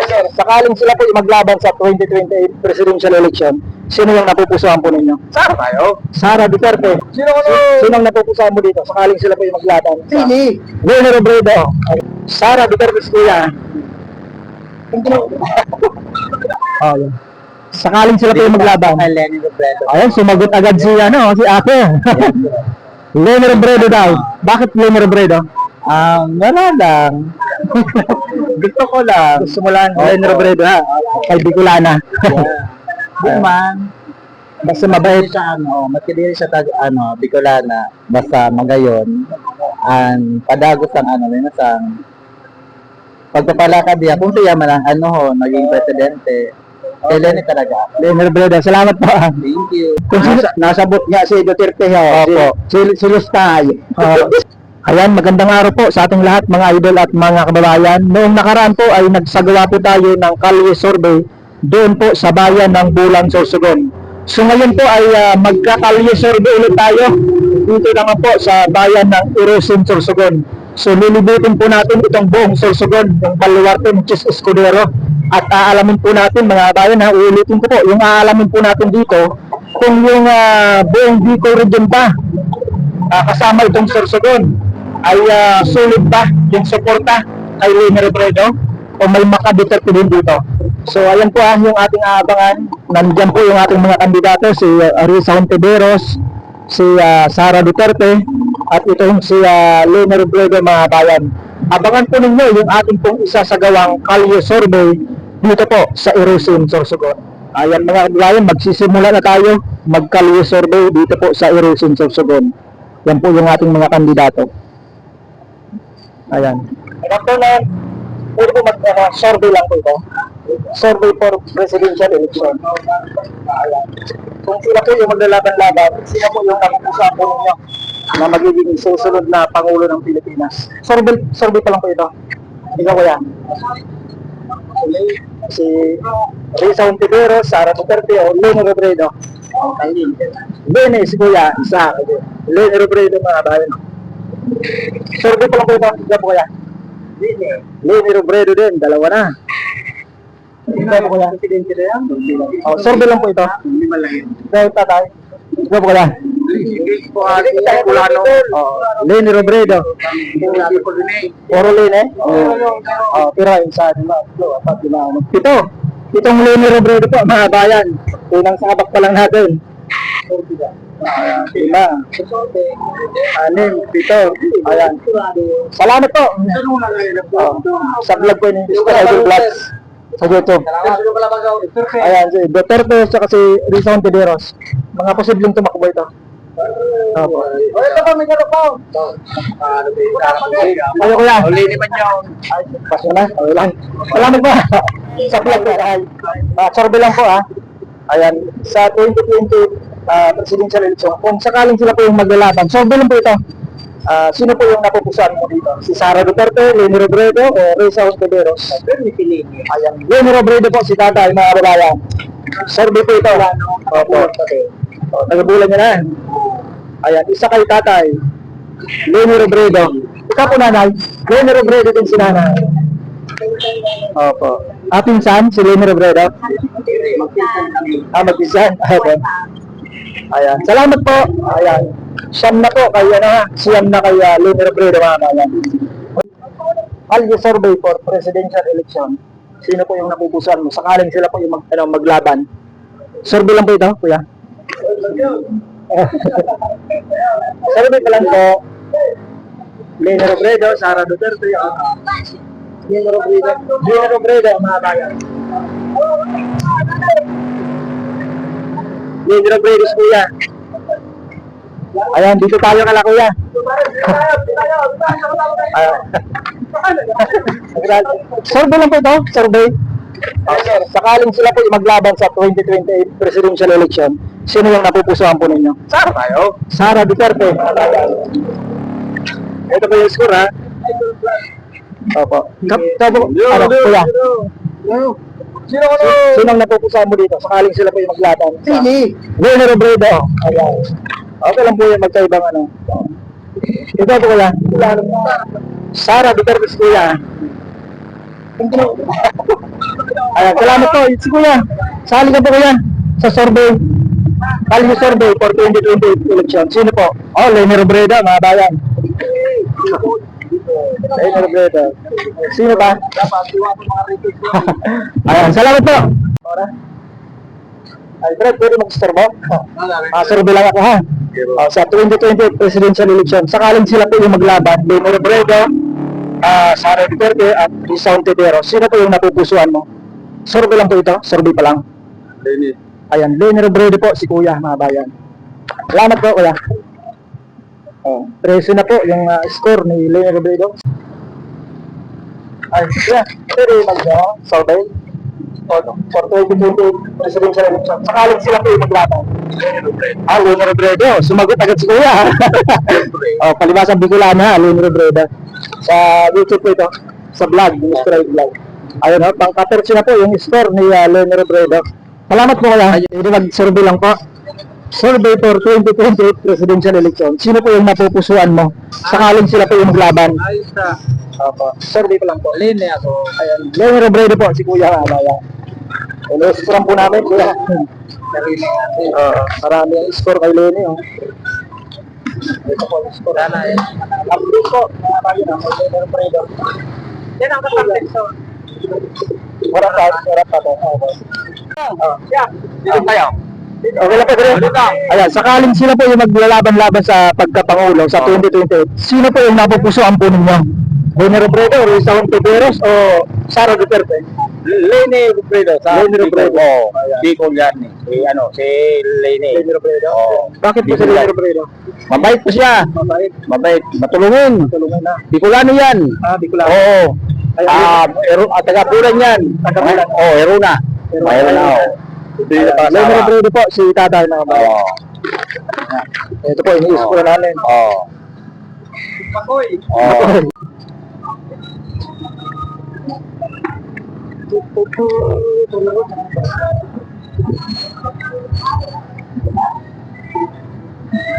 Sir, sakaling sila po yung maglaban sa 2028 presidential election, sino yung napupusuan po ninyo? Saan tayo? Sara Duterte. Sino ko Sino ang napupusuan mo dito? Sakaling sila po yung maglaban. Sini. Lene Robredo. Sara Duterte kuya. Oh, yun. Sakaling sila po yung maglaban. Lenny Robredo. Ayun, sumagot agad si si Ate. Lene Robredo daw. Bakit Lene Robredo? Wala lang. Gusto ko lang. Gusto mo lang Lene Robredo ha? Kay Bicolana. Di man. Basta mabait. Matindi siya Bicolana. Basta magayon. Padagos ang minasang pagpapalakad niya, kung siya man ang naging presidente, Lenny talaga. Lene Robredo, salamat po. Thank you. Kung nasabot nga si Duterte ha, Opo. si Lustay. Ayan, magandang araw po sa ating lahat mga idol at mga kababayan. Noong nakaraan po ay nagsagawa po tayo ng Kalye Survey doon po sa bayan ng Bulang, Sorsogon. So ngayon po ay magka-Kalye Survey ulit tayo dito naman po sa bayan ng Irosin, Sorsogon. So lilibutin po natin itong buong Sorsogon, yung baluarte ng Chis Escudero. At aalamin po natin mga bayan, uulitin ko po, yung aalamin po natin dito kung yung buong Bicol region pa kasama itong Sorsogon ay sulit ba yung suporta kay Lene Robredo o may makadeterte din dito. So ayan po yung ating aabangan. Nandiyan po yung ating mga kandidato, si Risa Hontiveros, si Sara Duterte at itong si Lene Robredo mga bayan. Abangan po ninyo yung ating pong isasagawang Kalye Survey dito po sa Irosin, Sorsogon. Ayan mga kabayan, magsisimula na tayo mag-Kalye Survey dito po sa Irosin, Sorsogon. Yan po yung ating mga kandidato. Ayan. After na, pwede po mag-survey lang po ito. Survey for presidential election. Ayan. Kung sila po yung maglalaban-laban, sila po yung napupusuan po ninyo na magiging susunod na Pangulo ng Pilipinas. Survey pa lang po ito. Ikaw ko yan. Si Risa Hontiveros, Sara Duterte o Lene Robredo. Lene, si Kuya, isa. Lene Robredo mga bayan. Survey pa lang po ito. Ikaw po Kuya. Lene Robredo din, dalawa na. Ikaw po Kuya. Survey lang po ito. Ikaw tatay. Ikaw po Kuya. Lene Robredo. Puro Lene? Pero yung sa atin Ito. Itong Lene Robredo po, mga bayan. Unang sabak pa lang natin. 5, 6, 7. Ayan. Salamat po. Sa vlog ko yung Idol Vlogs sa YouTube. Ayan, si Duterte at si Risa Hontiveros. Mga posibleng tumakbo ito. Opo. Ito pa, may karapaw. Ayo Kuya. Uli naman yun. Paso na. Okay lang. Salamat po. Sa vlog ko. Survey lang po Ayan. Sa 2020 presidential election, kung sakaling sila po yung maglalaban, survey lang po ito. Sino po yung napupusuan mo dito? Si Sara Duterte, Lene Robredo o Risa Hontiveros? Ayan. Lene Robredo po si tatay mga kababayan. Survey po ito. Opo. Nagabulan niya na. Ayan, isa kay tatay. Lene Robredo. Ikaw po nanay. Lene Robredo din si nanay. Opo. Pinsan, si Lene Robredo. Magpinsan. Okay. Ayan. Salamat po. Ayan. Siyam na po kay siyam na kay Lene Robredo mga kabayan. Kalye survey for presidential election. Sino po yung napupusuan mo? Sakaling sila po yung maglaban. Survey lang po ito, Kuya. Survey pa lang po. Lene Robredo, Sara Duterte, Lene Robredo, mga bayan. Lene Robredo, Kuya. Ayan, dito tayo kala Kuya. Survey lang po ito, survey. Sir, sakaling sila po maglaban sa 2028 presidential election, sino yung napupusuan po ninyo? Saan tayo? Sara Duterte. Ito po yung score Opo. Kuya. Sino ang napupusuan mo dito? Sakaling sila po yung maglaban. Lene Robredo. Ayan. Okay lang po yung magkaibang Ito po Kuya. Sara Duterte Kuya. Ayan, salamat po. Si Kuya, sali ka po Kuya sa survey. Kalye survey for 2028 election. Sino po? Oh, Leni Robredo, mga bayan. Leni Robredo. Sino ba? Ayan, salamat po. Ay, Fred, pwede mag-survey? Survey lang ako ha. Sa 2028 presidential election, sakaling sila po yung maglaban, Leni Robredo, Sara Duterte at Risa Hontiveros. Sino po yung napupusuan mo? Survey lang po ito, survey pa lang. Ayan, Leni Robredo po, si Kuya, mga bayan. Salamat po, Kuya. Preso na po yung score ni Leni Robredo. Ay, Kuya, pwede mag-survey for 2028 presidential election. Sakaling sila po yung maglaban. Leni Robredo, sumagot agad si Kuya. Palibasan Bicolana, Leni Robredo. Sa YouTube po ito, sa vlog, Mr. Vlog. Ayun o, pang-14 na po yung score ni Leni Robredo. Salamat po Kuya. Hindi mag-survey lang po. Survey for 2028 presidential election. Sino po yung napupusuan mo? Sakaling sila po yung maglaban. Ayos na. Survey pa lang po. Lene ako. Ayan, Leni Robredo po, si Kuya Amaya. Score po namin, Kuya. Sarili natin. Marami ang score kay Leni. Ito po, yung score. Sana eh. Update po. Ayun ang Leni Robredo. Yan ang kataktekso. Wala pa po. Dito tayo. Okay lang po, Dre. Ayan, sakaling sila po yung maglalaban-laban sa pagkapangulo sa 2028, sino po yung napupusuan po ninyo? Leni Robredo, Risa Hontiveros o Sara Duterte? Lene Robredo. Lene Robredo. Bicol yan eh. Si Lene. Leni Robredo? Oo. Bakit po si Leni Robredo? Mabait po siya. Mabait. Mabait. Matulungin. Tulungan na. Bicolano yan. Bicolano. Oo. Ayun. Taga-Pulan yan. Taga-Pulan. Oo, Eruna. Eruna. Leni Robredo po, si tatay na kabayan. Oo. Ito po, iniisip ko na namin. Oo. Oo.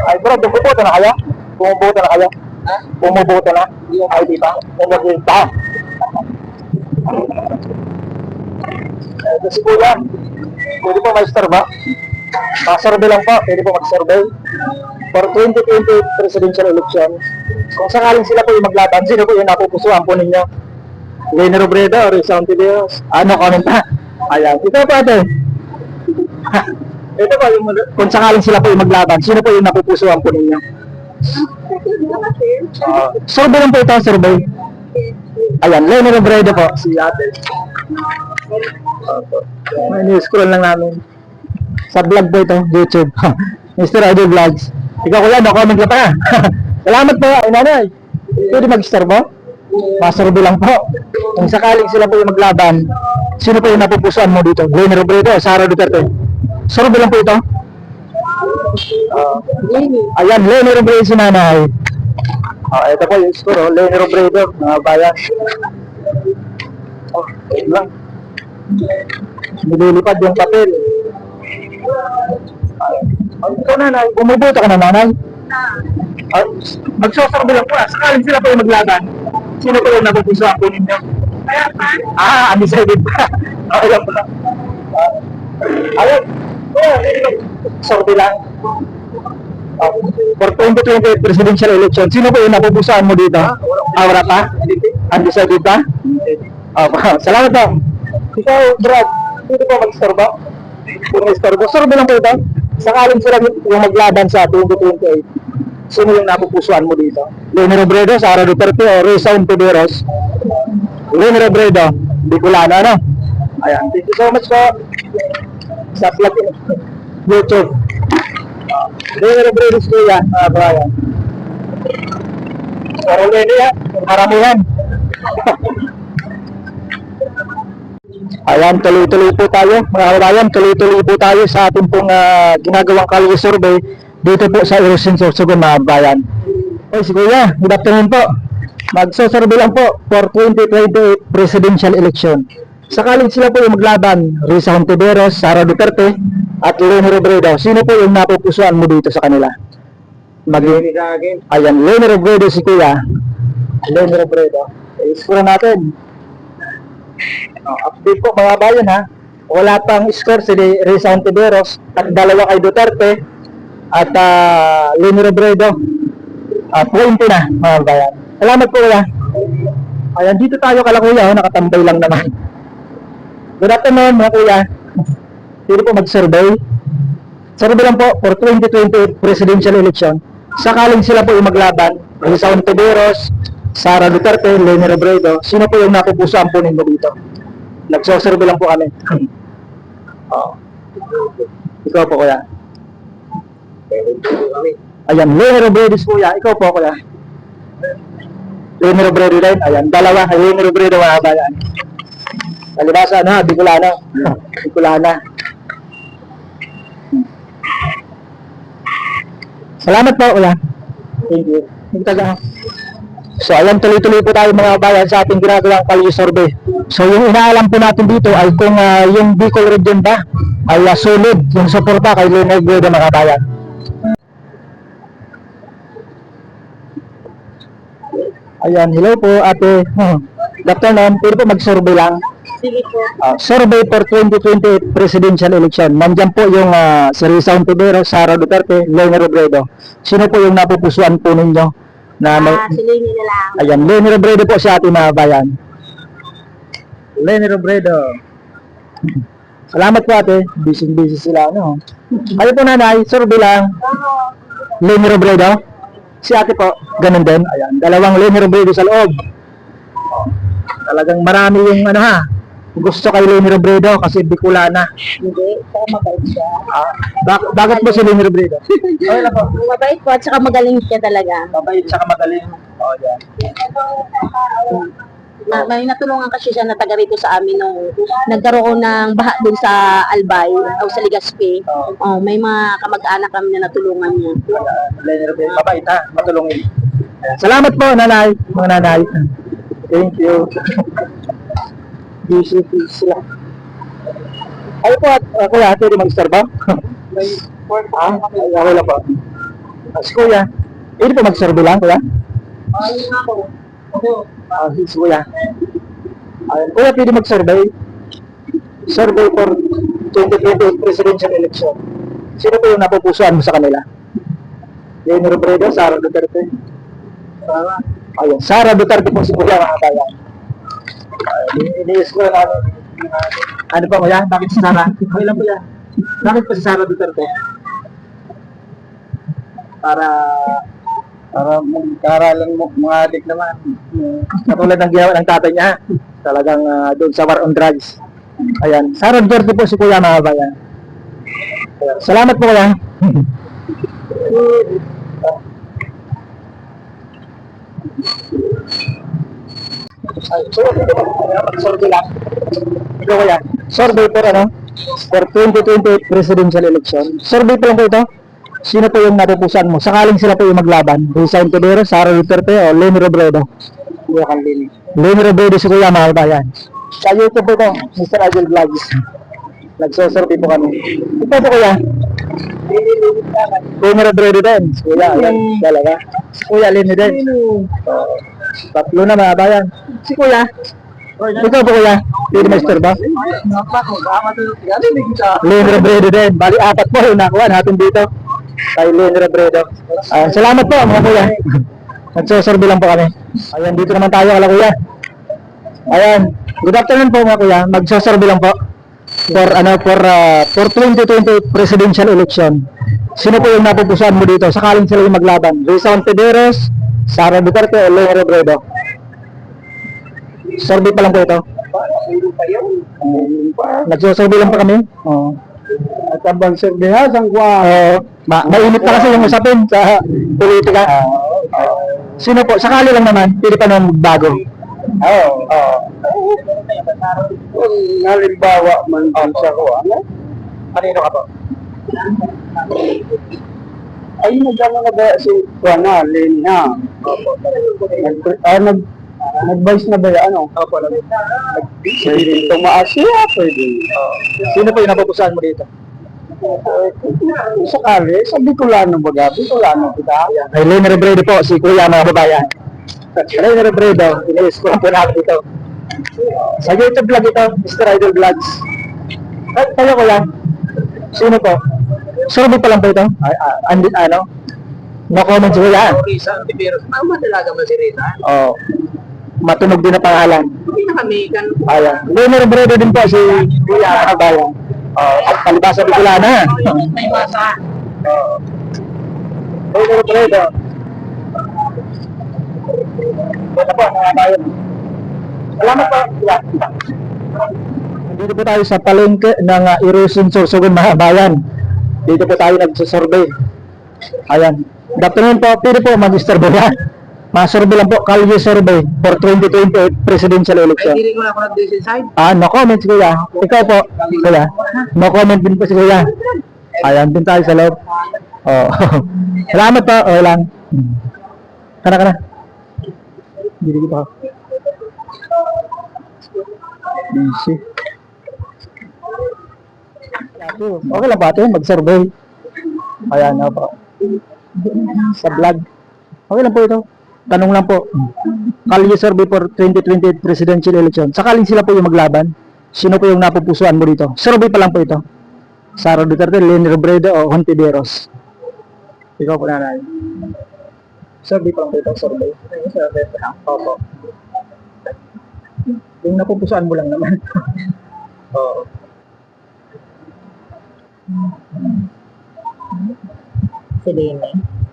Ay bro, bumuboto na kayo? Bumuboto na kayo? Bumuboto na? Ay di ba? Bumuboto pa. Ito si Kuya. Pwede po mag-star ba? Survey lang po, pwede po mag-survey. For 2028 presidential election, kung sakaling sila po yung maglaban, sino po yung napupusuan po ninyo? Leni Robredo, Risa Hontiveros. Comment pa? Ayan, ito po ate. Ito po yung, kung sakaling sila po yung maglaban, sino po yung napupusuan po ninyo? Survey lang po ito, survey. Ayan, Leni Robredo po, si ate. Scroll lang namin. Sa vlog po ito, YouTube. Mr. Idol Vlogs. Ikaw kuya, comment ka pa. Salamat po, ay nanay. Pwede mag-star mo? Survey lang po. Kung sakaling sila po yung maglaban, sino po yung napupusuan mo dito? Leni Robredo, Sara Duterte. Survey lang po ito. Ayan, Leni Robredo si nanay. Ito po yung score, Leni Robredo, mga bayan. Wait lang. Nililipad yung papel. Ikaw nanay, bumuboto ka na nanay? Magsosorbe lang po. Sakaling sila po yung maglaban, sino po yung napupusuan po ninyo? Undecided pa. Ayan po lang. Ayun. Sorbe lang. For 2028 presidential election, sino po yung napupusuan mo dito? Wala pa? Undecided pa? Salamat po. Ikaw, Brad, dito po mag-storbo? Kung mag-storbo, sorbe lang po ito. Sakaling sila yung maglaban sa 2028, sino yung napupusuan mo dito? Leni Robredo, Sara Duterte o Risa Hontiveros? Leni Robredo, Bicolano, ano? Ayan, thank you so much po sa vlog YouTube. Leni Robredo, Kuya, Brian. Pero Leni, maramihan. Ayan, tuloy-tuloy po tayo. Mga kabayan, tuloy-tuloy po tayo sa ating pong ginagawang kalye survey dito po sa Erosin Sorsogon, mga kabayan. Okay, si Kuya, good afternoon po. Magsosurvey lang po for 2028 presidential election. Sakaling sila po yung maglaban, Risa Hontiveros, Sara Duterte, at Leni Robredo, sino po yung napupusuan mo dito sa kanila? Ayan, Leni Robredo si Kuya. Leni Robredo. I-score natin. Update po mga bayan ha. Wala pang score si Risa Ontiveros at dalawa kay Duterte at Leni Robredo. 20 na mga bayan. Salamat po kuya. Ayan, dito tayo kala kuya, nakatambay lang naman. Good afternoon mga kuya. Pwede po mag-survey. Survey lang po for 2028 presidential election. Sakaling sila po yung maglaban, Risa Ontiveros, Sara Duterte, Leni Robredo, sino po yung napupusuan po ninyo dito? Nagsosurvey lang po kami. Ikaw po kuya. Ayan, Leni Robredo kuya. Ikaw po kuya. Leni Robredo din. Ayan, dalawa. Leni Robredo mga bayan. Kalibasa na, Bicolana. Bicolana. Salamat po kuya. Thank you. So ayan, tuloy-tuloy po tayo mga bayan sa ating ginagawang kalye survey. So yung inaalam po natin dito ay kung yung Bicol region ba ay solid yung suporta kay Leni Robredo mga bayan. Ayan, hello po ate. Good afternoon, pwede po mag-survey lang. Sige po. Survey for 2028 presidential election. Nandyan po yung si Risa Ontiveros, Sara Duterte, Leni Robredo. Sino po yung napupusuan po ninyo? Na Si Leni na lang. ayan, Leni Robredo po sa ating mga bayan. Leni Robredo. Salamat po ate. Busy sila, no? Kayo po nanay, survey lang. Leni Robredo. Si ate po, ganun din. Ayan, dalawang Leni Robredo sa loob. Talagang marami yung gusto kay Leni Robredo kasi Bicolana. Hindi, saka mabait siya. Bakit po si Leni Robredo? Okay na po. Mabait po at saka magaling siya talaga. Mabait saka magaling. Oh, yan. May natulungan kasi siya na taga rito sa amin nung nagkaroon ng baha dun sa Albay o sa Legazpi. May mga kamag-anak kami na natulungan niya. Leni Robredo, mabait ha, matulungin. Ayan. Salamat po nanay, mga nanay. Thank you. Busy sila. Ay po, kuya, pwede mag-start ba? Okay lang po. Si kuya, pwede po mag-survey lang, kuya? Si kuya. Kuya, pwede mag-survey? Survey for 2028 presidential election. Sino po yung napupusuan mo sa kanila? Leni Robredo, Sara Duterte. Ayun, Sara Duterte po si kuya, mga bayan. Iniis ko na ano pa kuya? Bakit si Sara? Okay lang kuya. Bakit po si Sara Duterte? Para mag-aaralan mo mga adik naman. Katulad ng ginawa ng tatay niya. Talagang doon sa war on drugs. Ayan. Sara Duterte po si kuya, mga bayan. Ayan. Salamat po kuya. Survey lang. Ito kuya. Survey for for 2028 presidential election. Survey po lang po ito. Sino po yung napupusan mo? Sakaling sila po yung maglaban. Risa Ontiveros, Sara Duterte o Leni Robredo? Kuya kang Leni. Leni Robredo si kuya, mga bayan. Sa YouTube po ito, Mr. Agil Vlogs. Nagsosurvey po kami. Ito po kuya. Leni Robredo din. Kuya, ayan. Dalaga. Kuya, Leni din. Tatlo na mga bayan. Si kuya. Ikaw po kuya. Pwede master ba? Leni Robredo din. Bali, 4 po yung nakuha natin dito. Kay Leni Robredo. Salamat po mga kuya. Nagsosurvey lang po kami. Ayan, dito naman tayo kala kuya. Ayan. Good afternoon po mga kuya. Magsosurvey lang po. For 2028 presidential election. Sino po yung napupusuan mo dito? Sakaling sila yung maglaban. Risa Ontiveros, Sara Duterte o Leni Robredo? Survey pa lang po ito. Nagsosurvey lang po kami. At abang survey ha, sangkwa. Mainit na kasi yung usapin sa politika. Sino po? Sakali lang naman, pili pa naman magbago. Kung halimbawa man din sa kuha, Kanino ka po? ay nagkano na ba si Juana, Leni na? Nag-vice na ba yan? Opo, Pwede tumaas siya, pwede. Sino po yung napupusuan mo dito? Sakali, sa Bicolano baga, Bicolano kita. Ay, Leni Robredo po, si Kuya, mga babayan. Leni Robredo, iniis ko po namin dito. Sa YouTube vlog ito, Mr. Idol Vlogs. Ay, kayo ko yan. Sino po? Survey pa lang po ito? Ano? No comments ko yan. Risa, Tiberos. Madalaga mo si Risa. Oh, matunog din na pangalan. Hindi na kami kan. Ayan. Lunar Bredo din po si Kuya Kabayan. At palibasa Bicolana. May masa. Lunar Bredo. Ito po, mga bayan. Salamat po. Dito po tayo sa palengke ng Erosion Sorsogon, mga bayan. Dito po tayo nagsasurvey. Ayan. Good afternoon po. Pwede po mag-istorbo yan. Ma-survey lang po, Kalye Survey for 2028 presidential election. Hindi ko na ako nag-decide. No comments, kuya. Ikaw po, kuya. No comment din po si kuya. Ayan, din tayo sa loob. Oh. Salamat po. Okay lang. Kana. Hindi ko pa. Easy. Okay lang po ate, mag-survey. Ayan, po. Sa vlog. Okay lang po ito. Tanong lang po. Kalye Survey for 2028 presidential election. Sakaling sila po yung maglaban, sino po yung napupusuan mo dito? Survey pa lang po ito. Sara Duterte, Leni Robredo o Hontiveros? Ikaw po nanay. Survey pa lang po ito. Survey pa lang. Opo. Yung napupusuan mo lang naman. Oo. Si Lene.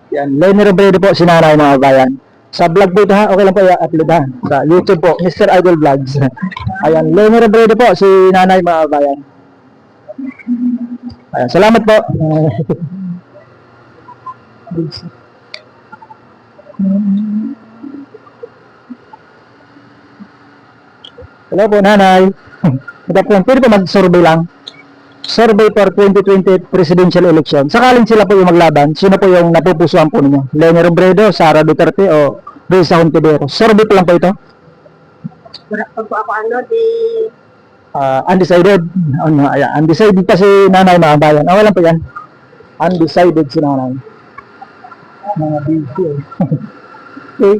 Yan, Leni Robredo po, sinanay mga bayan. Sa vlog po ito ha, okay lang po i-upload ha. Sa YouTube po, Mr. Idol Vlogs. Ayan, Leni Robredo po, si nanay mga bayan. Ayan, salamat po. Hello po, nanay. Ito po, pwede po mag-survey lang. Survey for 2028 presidential election. Sakaling sila po yung maglaban, sino po yung napupusuan po ninyo? Leni Robredo, Sara Duterte o Risa Hontiveros? Survey pa lang po ito? Wala pa po ako di... Undecided. Ayan, undecided pa si nanay mga bayan. Wala po yan. Undecided si nanay. Mga busy. Okay.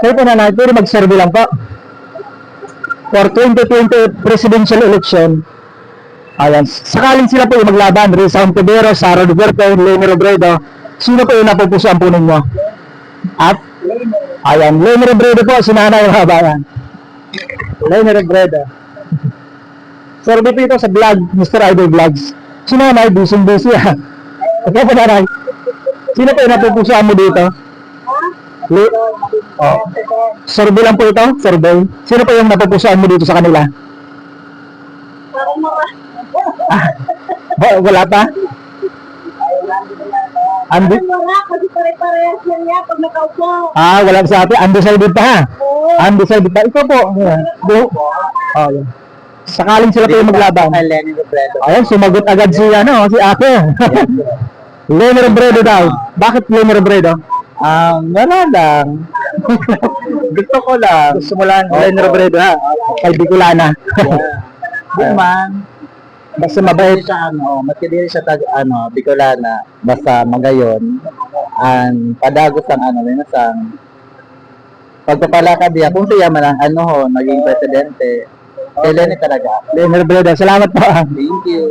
Kayo po nanay, pwede mag-survey lang po. For 2028 presidential election, ayan, sakaling sila po yung maglaban, Risa Hontiveros, Sara Duterte, Leni Robredo, sino po yung napupusuan po ninyo? At, ayan, Leni Robredo po, sinanay yung habayan. Leni Robredo. Survey po ito sa vlog, Mr. Idol Vlogs. Sinanay, busy ha. Okay po nanay. Sino po yung napupusuan mo dito? Survey lang po ito, survey. Sino po yung napupusuan mo dito sa kanila? Wala pa? Kasi pare-parehas lang niya pag nakaupo. Wala sa atin. Undecided pa ha? Undecided pa. Ikaw po. Yan. Sakaling sila po yung maglaban. Leni Robredo. Ayun, sumagot agad si ate. Leni Robredo daw. Bakit Leni Robredo? Wala lang. Gusto ko lang. Gusto mo lang Leni Robredo ha? Kay Bicolana. Man. Basta mabait. Sa matindi sa Bicolana, basta magayon, padagos ang minasang pagpapalakad niya, kung siya man ang naging presidente, kay Leni talaga. Leni Robredo, salamat po. Thank you.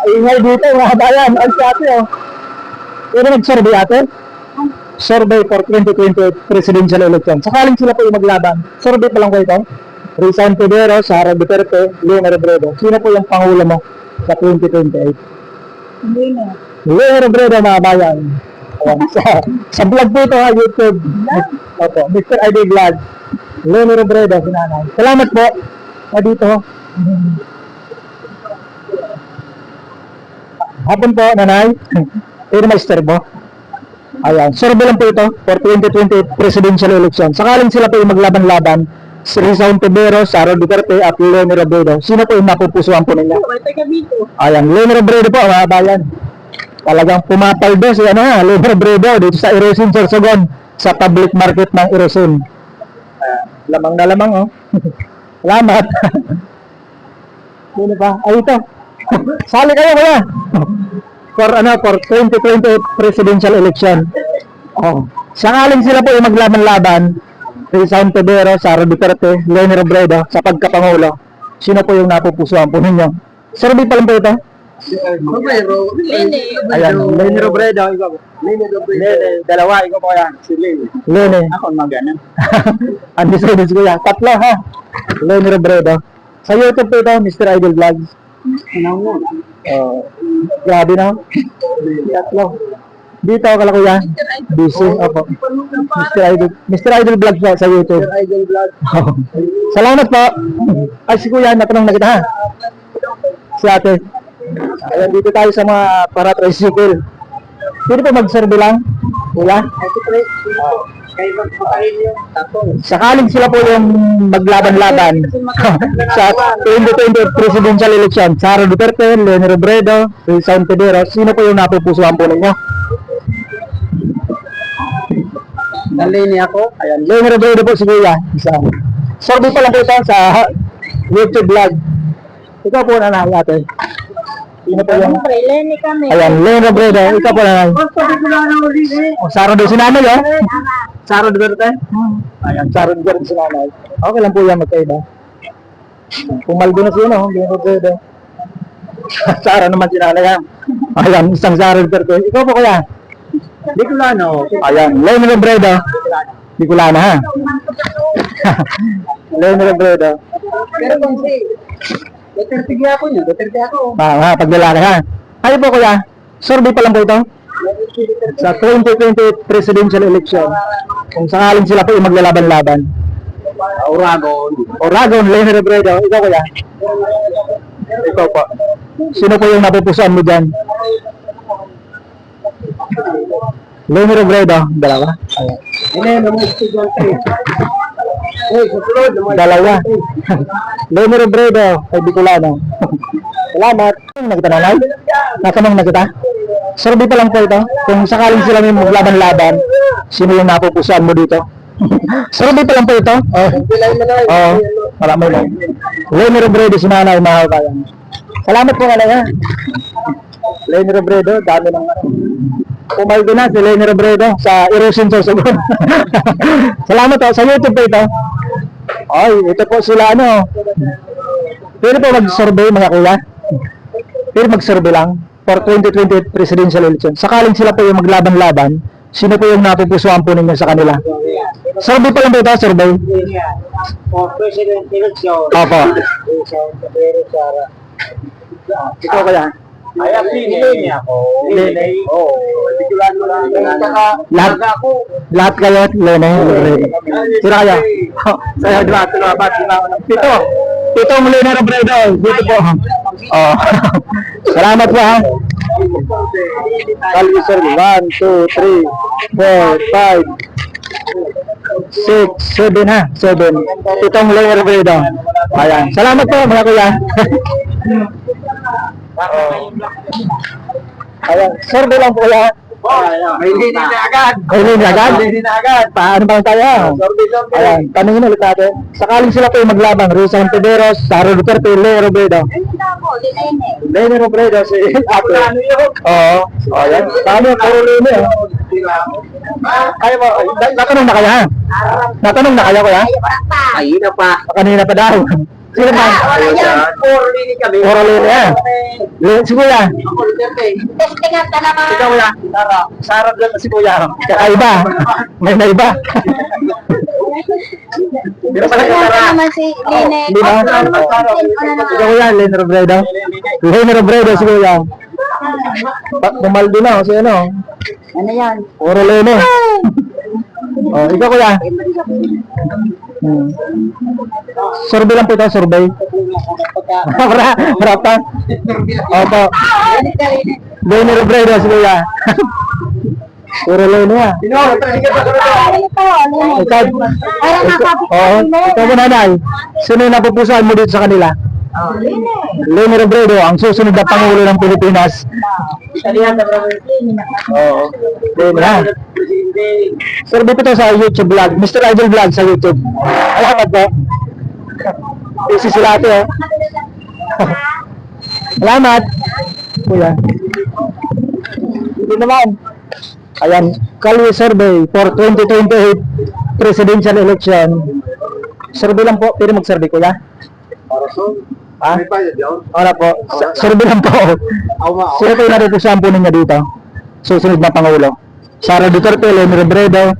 Ingay dito mga bayan. Ay si ate Pwede mag-survey ate? Survey for 2028 presidential election. Sakaling sila po yung maglaban. Survey pa lang ko ito. Risa Hontiveros, Sara Duterte, Leni Robredo. Sino po yung pangulo mo sa 2028? Leni Robredo mga bayan. Ayan. Sa vlog po ito ha, YouTube. Opo, Mr. Idol Vlog. Leni Robredo, sinanay. Salamat po. Dito. Hapon po, nanay. Pwede ma-istorbo. Ayan, survey lang po ito for 2028 presidential election. Sakaling sila po yung maglaban-laban, si Risa Hontiveros, Sara Duterte at Leni Robredo. Sino po yung napupusuan po ninyo? Ayan, Leni Robredo po, mga bayan. Talagang pumapaldo si Leni Robredo dito sa Erosion Sorsogon, sa public market ng Erosion. Lamang na lamang Salamat. Sino pa? Ay ito. Sali kayo kaya. For 2028 presidential election. Sakaling sila po yung maglaban-laban, Rizal Pedero, Sara Duterte, Leni Robredo sa pagkapangulo. Sino po yung napupusuan po ninyo? Survey pa lang po ito. Ayan, Leni Robredo, ikaw po. Leni, dalawa, ikaw po yan. Si Leni. Leni. Ako maganan. Undecided si Kuya. Tatlo ha. Leni Robredo. Sa YouTube po ito, Mr. Idol Vlogs. Grabe na. Tatlo. Dito kala Kuya. Busy. Opo. Mr. Idol Vlogs po sa YouTube. Idol vlog. Salamat po. Ay, si Kuya, natanong na kita ha. Si ate. Ayan, dito tayo sa mga para-tricycle. Pwede po mag-survey lang? Kuya? Sakaling sila po yung maglaban-laban sa 2020 presidential election. Sara Duterte, Leni Robredo, Rizal Pedero. Sino po yung napupusuan po ninyo? Nalini ako. Ayan, Leni Robredo po si Kuya. Isa. Survey pa lang po ito sa YouTube vlog. Ikaw po na ate. Sino po yung... Leni kami. Ayan, Leni Robredo. Ikaw po na O, Sara Duterte si nanay, oh. Sara Duterte? Ayan, Sara Duterte si nanay. Okay lang po yan magkaiba. Pumaldo na siya, no? Leni Robredo. Sara naman si nanay, ha? Ayan, isang Sara Duterte. Ikaw po kaya? Bicolano. Ayan, Leni Robredo. Bicolana, ha? Leni Robredo. Pero kung si Duterte ako niya, Duterte ako. Pag lalaki, ha? Kayo po kuya, survey pa lang po ito. Sa 2020 presidential election, kung sakaling sila po yung maglalaban-laban. Oragon, Leni Robredo. Ikaw kuya? Ikaw po. Sino po yung napupusuan mo dyan? Leni Robredo, dalawa. Dalawa. Leni Robredo, kay Bicolano. Salamat. Nakita nanay? Natanong na kita? Survey pa lang po ito. Kung sakaling sila may maglaban-laban, sino yung napupusuan mo dito? Survey pa lang po ito. Oo. Marami lang. Leni Robredo, si nanay, mga kabayan. Salamat po nanay ha. Leni Robredo, dami ng ano. Pumaldo na si Leni Robredo sa erosion sa sagot. Salamat po. Sa YouTube po ito. Ay, ito po sila ano. Pwede po mag-survey mga kuya. Pwede mag-survey lang for 2020 presidential election. Sakaling sila po yung maglaban-laban, sino po yung napupusuan po ninyo sa kanila? Survey pa lang po ito, survey. For president election. Opo. Ikaw kaya? Ay, Lini ako. Lini. Oo. Bicolano lang. Lahat kayo, Leni. Sino kaya? Saya dua, ba't Pito. Pitong Leni Robredo. Dito po. Oh. Salamat po ha. Kalvi sir, 1, 2, 3, 4, 5, 6, 7 ha. 7. Pitong Leni Robredo. Ayan. Salamat po mga kuya. Ayan. Survey lang po kuya. May lini na agad. May lini agad? May lini na agad. Paano ba tayo? Survey. Ayan, tanongin ulit natin. Sakaling sila po yung maglabang, Rizal Pedero, Sara Duterte, Leni Robredo. Leni Robredo, si ate. Oo. Ayan. Paano? Puro Leni. Kaya mo, natanong na kaya ha? Natanong na kaya kuya? Ay, na pa. Kanina pa daw. Sino ba? Puro lini kami. Puro Leni ha? Si kuya. Ako Duterte. Testingan ka naman. Ikaw kuya. Sara Duterte si kuya. Kakaiba. May naiba. Pero pala Testingan ka Sara. naman si Lini. Di ba? Ikaw kuya, Leni Robredo. Leni Robredo si kuya. Pumaldo na kasi ano. Ano yan? Puro Leni. Oh, ikaw kuya. Survey lang po ito, survey. Marapa. Opo. Leni Robredo si kuya. Puro Leni ha. Ikaw mo nanay. Sino yung napupusuan mo dito sa kanila? Leni Robredo, ang susunod na Pangulo ng Pilipinas. Oo. Leni ha. Survey po ito sa YouTube vlog. Mr. Idol Vlog sa YouTube. Salamat po. Busy sila ate oh. Salamat. Kuya. Hindi naman. Ayan, Kalwi Survey for 2028 presidential election. Survey lang po. Pwede mag-survey, kuya? Ha? May bayad yun? Wala po. Survey lang po. Sino po yung napupusuan po ninyo dito? Susunod na Pangulo. Sara Duterte, Leni Robredo.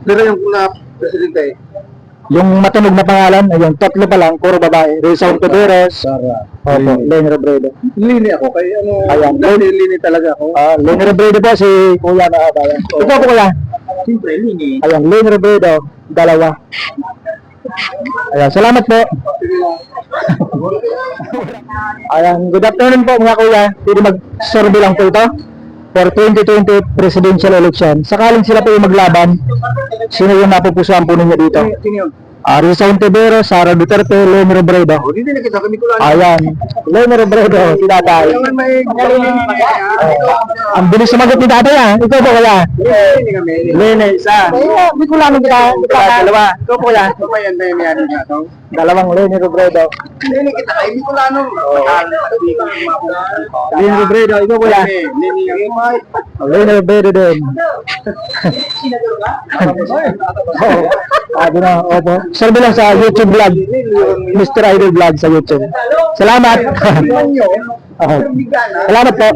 Pero yung na presidente, Yung matunog na pangalan, ayun, tatlo pa lang, puro babae. Rizal Coderes. Sara. Opo, Leni Robredo. Lini ako, kaya ano, Ayan. lini talaga ako. Leni Robredo po si Kuya na Abayan. Ito po kuya. Siyempre, lini. Ayan, Leni Robredo, dalawa. Ayan, salamat po. Ayan, good afternoon po mga kuya. Pwede mag-survey lang po ito for 2020 presidential election. Sakaling sila po yung maglaban, sino yung napupusuan po ninyo dito? Sino yun? Rizal Tibero, Sara Duterte, Leni Robredo. Hindi na kita kami kulaan. Ayan, Leni Robredo, si tatay. May Ang bilis sumagot ni tatay ah. Ikaw po kaya? Lini kami. Leni, isa. Hindi ko lang kita. Dalawa. Ikaw po kaya? Kumayan na yung mayroon nga to. Dalawang Leni Robredo. Lini kita kay Bicolano. Leni Robredo, ikaw po kaya? Lini yung may. Leni Robredo din. Sabi na, opo. Sabi lang sa YouTube vlog. Mr. Idol Vlog sa YouTube. Salamat. Salamat po.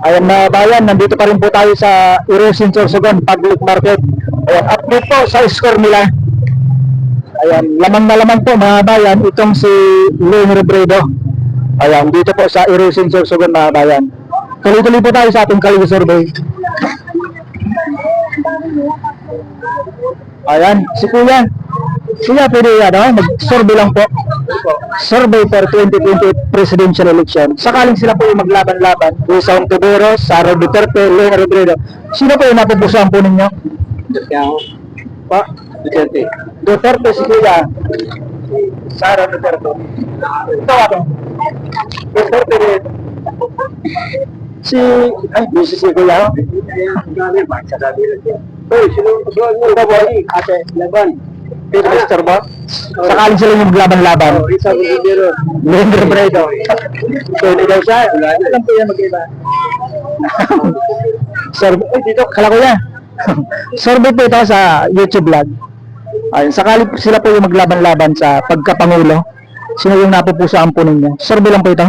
Ayan mga bayan, nandito pa rin po tayo sa Erosin Sorsogon Public Market. Ayan, update po sa score nila. Ayan, lamang na lamang po mga bayan, itong si Leni Robredo. Ayan, dito po sa Erosin Sorsogon mga bayan. Tuloy-tuloy po tayo sa ating Kaliwa survey. Ayan, si Kuya. Kuya, pwede mag-survey lang po. Survey for 2020 presidential election. Sakaling sila po yung maglaban-laban. Rizal Tibero, Sara Duterte, Leni Robredo. Sino po yung napupusuan po ninyo? Pa? Duterte. Duterte si Kuya. Sara Duterte. Ito ako. Duterte din. Si Kuya. Uy, sino mo ba boy? Ate, laban. Mr. ba? Sakaling sila yung maglaban-laban. Rizal Tibero. Leni Robredo. Pwede daw siya. Alam po yan mag-iba. Survey, dito, kala ko yan. Survey po ito sa YouTube vlog. Ayun, sakaling sila po yung maglaban-laban sa pagkapangulo. Sino yung napupusuan po ninyo? Survey lang po ito.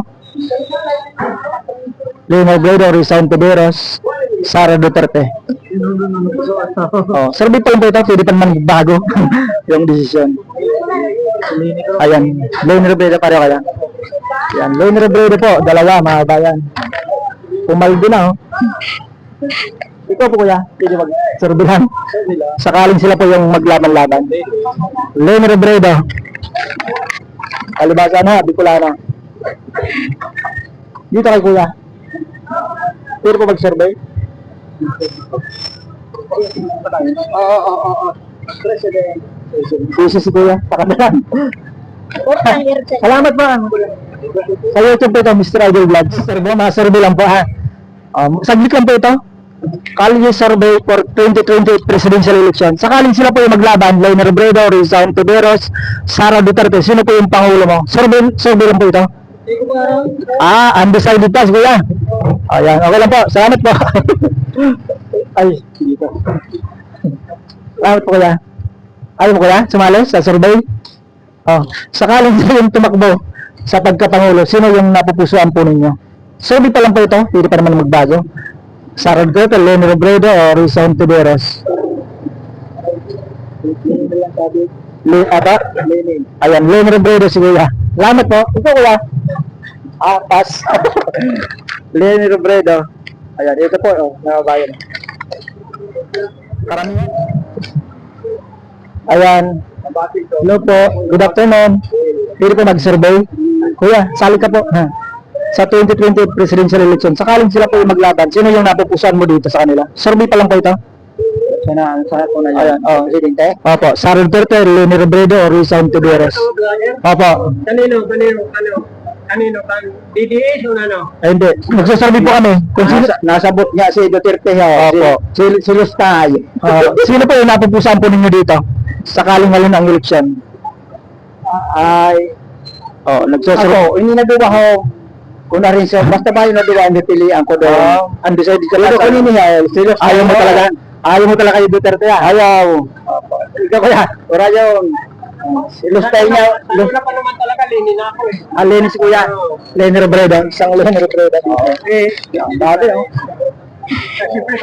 Leni Robredo, Rizal Tiberos, Sara Duterte. Survey pa lang po ito, pwede pa naman bago yung desisyon. Ayan, Leni Robredo pareho kaya. Ayan, Leni Robredo po, dalawa mga bayan. Pumaldo na Ikaw po kuya, pwede mag-survey lang. Sakaling sila po yung maglaban-laban. Leni Robredo. Alibasa na, Bicolano. Dito kay kuya. Pwede po mag-survey? Oo. President. Busy si kuya, pakadalan. Salamat po. Sa YouTube po ito, Mr. Idol Vlog. Survey lang po ha. Saglit lang po ito. Kalye survey for 2020 presidential election. Sakaling sila po yung maglaban, Leni Robredo, Rizal Tiberos, Sara Duterte. Sino po yung pangulo mo? Survey lang po ito. Undecided pa, kuya. Ayan, okay lang po. Salamat po. Ay, dito. Salamat po, kuya. Ayaw mo, kuya? Sumali sa survey? Sakaling sila yung tumakbo sa pagkapangulo, sino yung napupusuan po ninyo? Survey pa lang po ito. Hindi pa naman magbago. Sara Duterte, Leni Robredo, o Rizal Tiberos? Ayan, Leni Robredo si kuya. Salamat po. Ito kuya. Pass. Leni Robredo. Ayan, ito po. Nakabayan. Karamihan. Ayan. Hello po. Good afternoon. Pwede po mag-survey. Kuya, sali ka po. Sa 2020 presidential election, sakaling sila po yung maglaban, sino yung napupusuan mo dito sa kanila? Survey pa lang po ito. Sana po na yan. Ayan, presidente. Opo, Sara Duterte, Leni Robredo, o Rizal Tiberos. Opo. Kanino? DDS o ano? Ay, hindi. Magsasurvey po kami. Kung sino, Nasabot niya si Duterte. Opo. Si Lustay. sino po yung napupusuan po ninyo dito? Sakaling ngayon ang election. Nagsasurvey. Ako, hindi naduwa ko. Kung na rin siya, basta ba yung naduwa, hindi pilihan ko doon. Undecided ka Pero lang. kanino niya, Ayaw mo talaga? Ayaw mo talaga kay Duterte ah? Ayaw. Ikaw kuya, wala yung ilustay niya. Wala pa naman talaga, lini na ako eh. Alin si kuya? Lenny Robredo. Isang Lenny Robredo. Eh, Dati oh.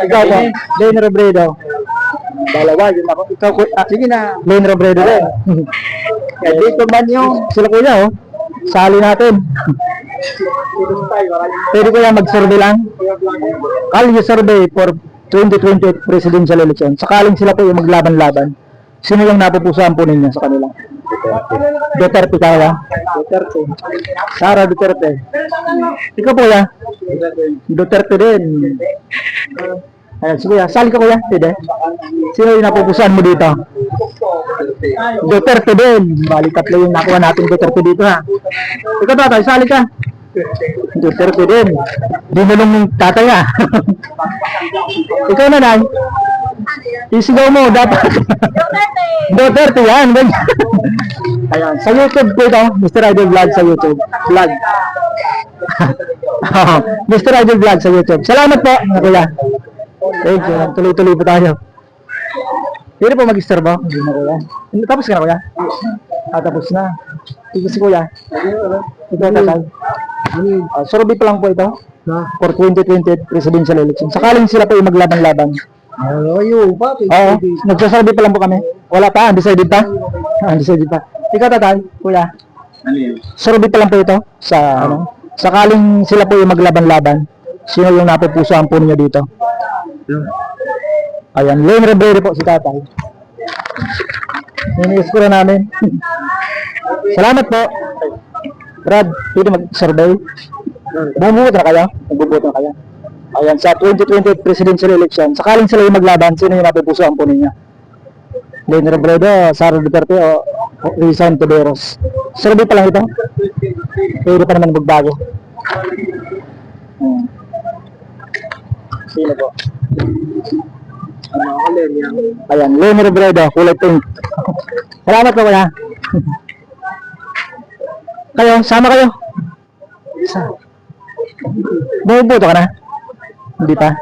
Ikaw ba? Lenny Robredo. Dalawa, yun ako. Ikaw kuya. Sige na. Lenny Robredo din. Kaya dito man yung sila kuya oh. Sali natin. Pwede kuya mag-survey lang? Kalye survey for 2028 presidential election. Sakaling sila po yung maglaban-laban. Sino yung napupusuan po ninyo sa kanila? Duterte kaya? Duterte. Sara Duterte. Ikaw po ya? Duterte din. Ayan, si kuya. Sali ka kuya? Pwede. Sino yung napupusuan mo dito? Duterte din. Bali tatlo yung nakuha natin Duterte dito ha. Ikaw tatay, sali ka. Duterte din. Dinulong yung tatay ha. Ikaw nanay. Isigaw mo dapat. Duterte yan. Ayan, sa YouTube po ito. Mr. Idol Vlog sa YouTube. Vlog. Mr. Idol Vlog sa YouTube. Salamat po, mga kuya. Thank you. Tuloy-tuloy po tayo. Pwede po mag-istorbo? Hindi na kuya. Tapos ka na kuya? Tapos na. Ito si kuya. Ito tatay. Survey pa lang po ito. For 2020 presidential election. Sakaling sila po yung maglaban-laban. Ayaw pa. Oo. Nagsasurvey pa lang po kami. Wala pa. Undecided pa. Undecided pa. Ikaw tatay, kuya. Ano yun? Survey pa lang po ito. Sa ano. Sakaling sila po yung maglaban-laban. Sino yung napupusuan po ninyo dito? Ayan, Lenny Robredo po si tatay. Niniis ko na namin. Salamat po. Brad, pwede mag-survey? Bumubuto na kaya? Magbubuto na kaya? Ayan, sa 2020 presidential election, sakaling sila yung maglaban, sino yung napupusuan po ninyo? Lenny Robredo, Sara Duterte, o Rizal Tiberos? Survey pa lang ito? Pwede pa naman magbago. Sino po? Ayan, Lenny Robredo, kulay pink. Salamat po kaya. Kayo, sama kayo. Bumubuto ka na? Hindi pa?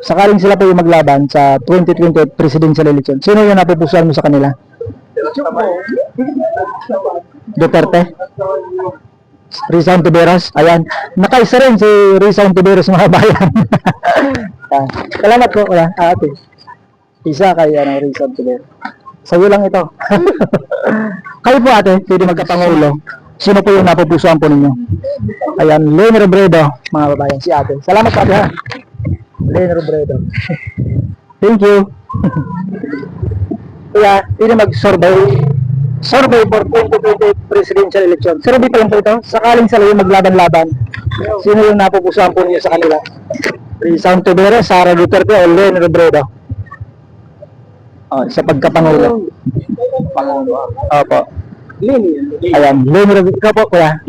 Sakaling sila po yung maglaban sa 2028 presidential election. Sino yung napupusuan mo sa kanila? Duterte? Rizal Tiberos? Ayan. Nakaisa rin si Rizal Tiberos mga bayan. Salamat po kuya. Ate. Isa kay Rizal Tiberos. Sa'yo lang ito. Kayo po ate, pwede magkapangulo. Sino po yung napupusuan po ninyo? Ayan, Lenny Robredo, mga babayan, si ate. Salamat po ate ha. Lenny Robredo. Thank you. Kaya, pwede mag-survey. Survey for 2028 presidential election. Survey pa lang po ito. Sakaling sila yung maglaban-laban. Sino yung napupusuan po ninyo sa kanila? Rizal Tiberos, Sara Duterte, o Lenny Robredo? Sa pagkapangulo. Opo. Ayan, Lenny Robredo. Ikaw po, kuya.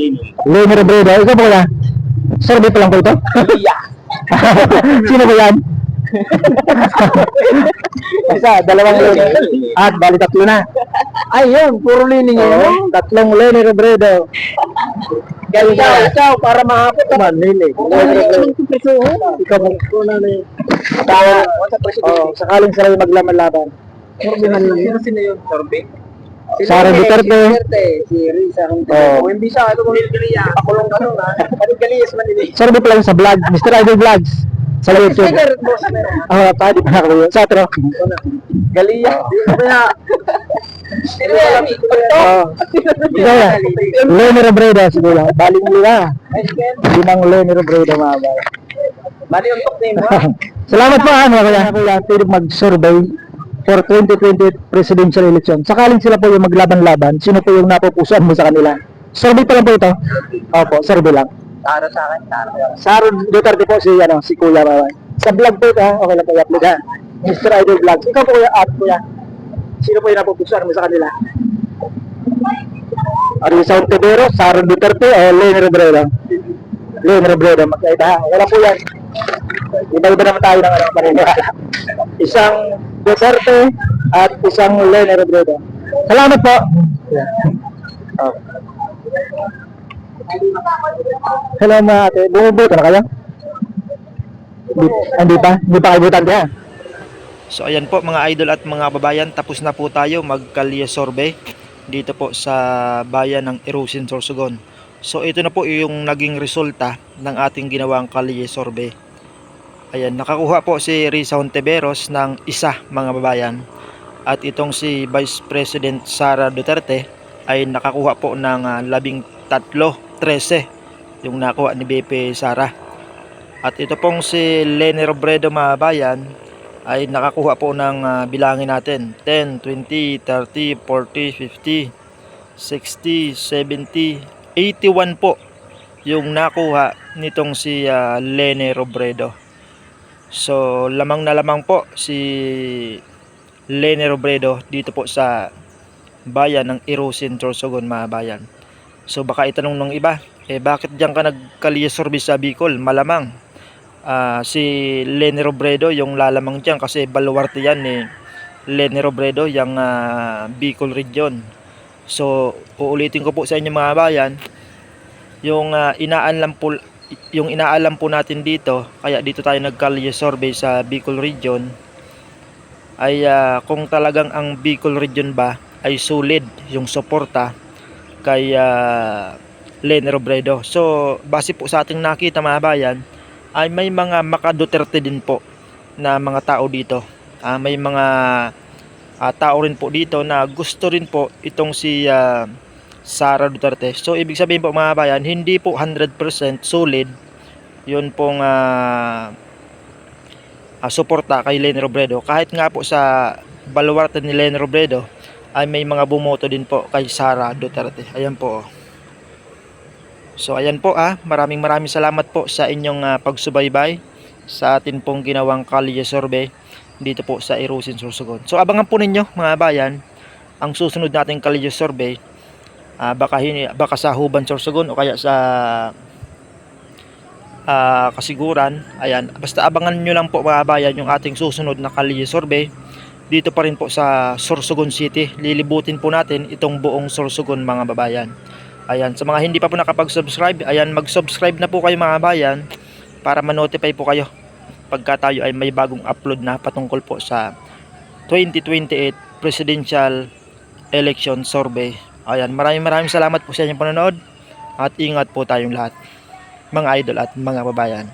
Lenny Robredo. Ikaw po, kuya. Survey pa lang po ito? Sino ba yan? Isa, dalawang Lenny. At bali tatlo na. Ayun, puro Lenny ngayon. Tatlong Lenny Robredo. Ikaw, para mahapot naman, Lenny. Ikaw po. Sakaling sila yung maglaban-laban. Sino yun? Sorbe? Sara Duterte. Si Rizal. Oh. Hindi siya, ito kung Galiya. Pakulong ka nun ha. Galiya is manili. Survey pa lang sa vlog, Mr. Idol Vlogs. Sa YouTube. Pwede pa na kayo. Sa atro. Galiya. Kaya, Ikaw yan. Lenny Robredo, siguro. Baling nila. Limang Lenny Robredo, mga bay. bali yung top name mo. Salamat po, mga kuya. Pwede mag-survey for 2028 presidential election. Sakaling sila po yung maglaban-laban, sino po yung napupusuan mo sa kanila? Survey pa lang po ito? Opo, survey lang. Taro sa akin, taro. Saro Duterte po si Kuya Babay. Sa vlog po ito, okay lang po i-upload ha. Mr. Idol Vlog. Ikaw po kuya, kuya. Sino po yung napupusuan mo sa kanila? Rizal Tiberos, Sara Duterte, o Lenny Robredo? Lenny Robredo, magkaita ha. Wala po yan. Iba-iba naman tayo ng paniniwala. Isang Duterte at isang Lenny Robredo. Salamat po. Hello mga ate, bumubuto na kayo? Hindi pa kayo butante ha? So ayan po mga idol at mga kababayan, tapos na po tayo mag-kalye survey dito po sa bayan ng Irusin, Sorsogon. So ito na po yung naging resulta ng ating ginawang kalye survey. Ayan, nakakuha po si Risa Hontiveros ng isa mga babayan. At itong si Vice President Sara Duterte ay nakakuha po ng 13 yung nakuha ni BP Sara. At ito pong si Leni Robredo mga bayan ay nakakuha po ng bilangin natin 10, 20, 30, 40, 50, 60, 70, 81 po yung nakuha nitong si Leni Robredo. So lamang na lamang po si Leni Robredo dito po sa bayan ng Irusin, Sorsogon mga bayan. So baka itanong ng iba, bakit diyan ka nagkalye survey sa Bicol? Malamang si Leni Robredo yung lalamang dyan kasi baluarte yan ni Leni Robredo yung Bicol region. So uulitin ko po sa inyo mga bayan, yung inaalam po natin dito, kaya dito tayo nagkalye survey sa Bicol region ay kung talagang ang Bicol region ba ay solid yung suporta kay Leni Robredo. So base po sa ating nakita mga bayan, ay may mga maka-Duterte din po na mga tao dito. May mga tao rin po dito na gusto rin po itong si Sara Duterte. So ibig sabihin po mga bayan, hindi po 100% solid yun pong suporta kay Leni Robredo. Kahit nga po sa baluarte ni Leni Robredo ay may mga bumoto din po kay Sara Duterte. Ayan po. So ayan po maraming salamat po sa inyong pagsubaybay sa atin pong ginawang kalye survey dito po sa Irusin, Sorsogon. So abangan po ninyo mga bayan ang susunod nating kalye survey, baka sa Huban, Sorsogon o kaya sa Kasiguran. Ayan, basta abangan nyo lang po mga bayan yung ating susunod na kalye survey dito pa rin po sa Sorsogon City. Lilibutin po natin itong buong Sorsogon mga babayan. Ayan, sa mga hindi pa po nakapag-subscribe, ayan, mag-subscribe na po kayo mga bayan para ma-notify po kayo pagka tayo ay may bagong upload na patungkol po sa 2028 Presidential Election Survey. Ayan, maraming salamat po sa inyong panonood at ingat po tayong lahat mga idol at mga babayan.